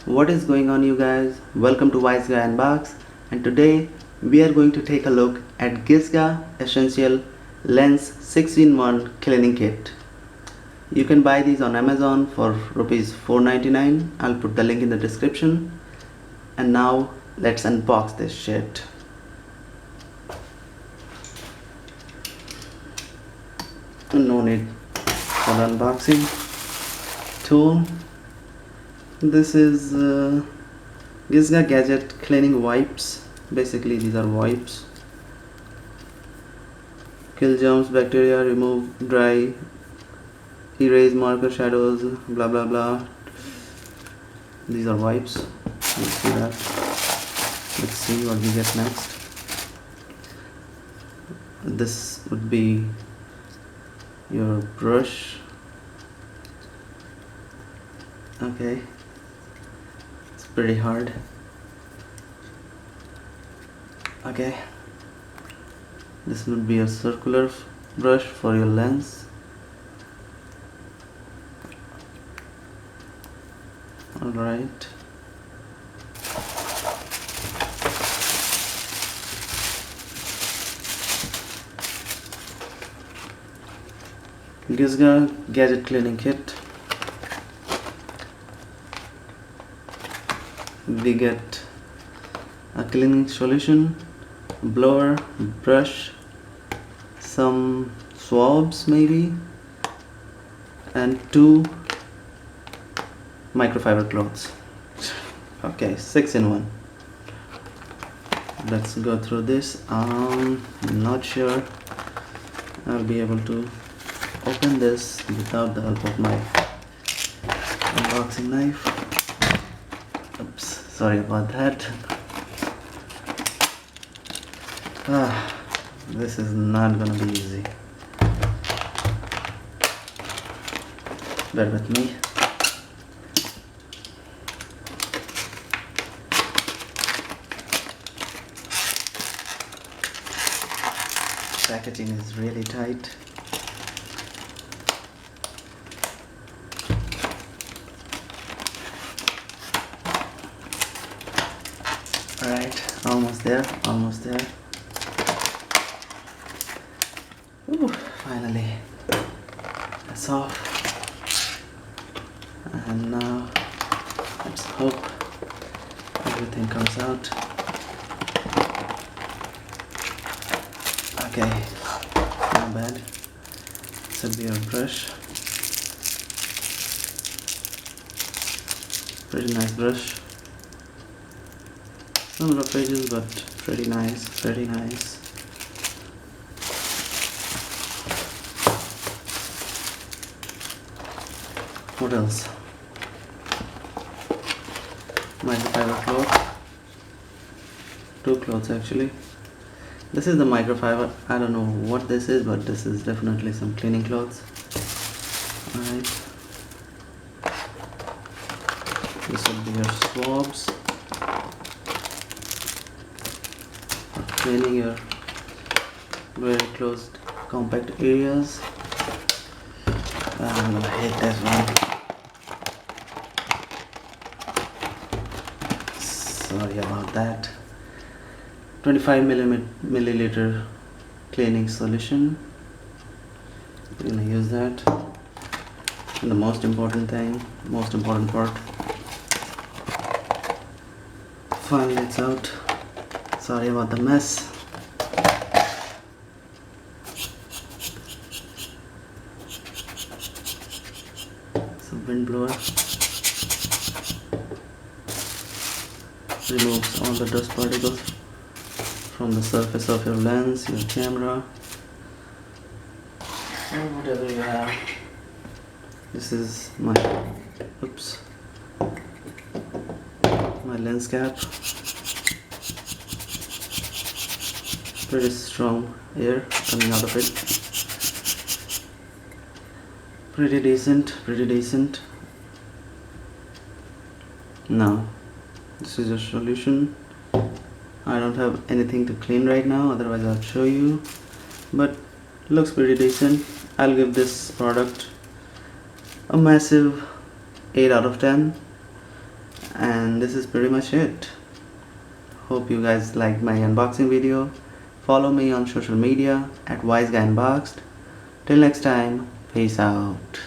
What is going on, you guys? Welcome to Gizga and Box, and today we are going to take a look at Gizga Essential Lens 6-in-1 Cleaning Kit. You can buy these on Amazon for rupees 4.99. I'll put the link in the description. And now let's unbox this shit. No need for unboxing tool. This is Gizga Gadget Cleaning Wipes. Basically these are wipes. Kill germs, bacteria, remove dry, erase marker shadows, blah blah blah. These are wipes. Let's see that. Let's see what we get next. This would be your brush. Okay, it's pretty hard. Okay, this would be a circular brush for your lens. Alright, Gizga Gadget Cleaning Kit. We get a cleaning solution, blower, brush, some swabs maybe, and 2 microfiber cloths. Okay, 6-in-1. Let's go through this. I'm not sure I'll be able to open this without the help of my unboxing knife. Oops, sorry about that. This is not gonna be easy. Bear with me. Packaging is really tight. Alright, almost there, almost there. Ooh, finally. That's off. And now let's hope everything comes out. Okay, not bad. This will be our brush. Pretty nice brush. Some rough edges, but pretty nice, pretty nice. What else? Microfiber cloth. 2 cloths actually. This is the microfiber. I don't know what this is, but this is definitely some cleaning cloths. Alright. This will be your swabs. Cleaning your very closed compact areas. I'm gonna hate this one. Sorry about that. 25 milliliter cleaning solution. We're gonna use that. And the most important thing, most important part. Finally it's out. Sorry about the mess. Some wind blower. Removes all the dust particles from the surface of your lens, your camera, or whatever you have. This is my my lens cap. Pretty strong air coming out of it. Pretty decent, pretty decent. Now, this is your solution. I don't have anything to clean right now, otherwise I'll show you, but looks pretty decent. I'll give this product a massive 8 out of 10. And this is pretty much it. Hope you guys liked my unboxing video. Follow me on social media at Wise Guy Unboxed. Till next time, peace out.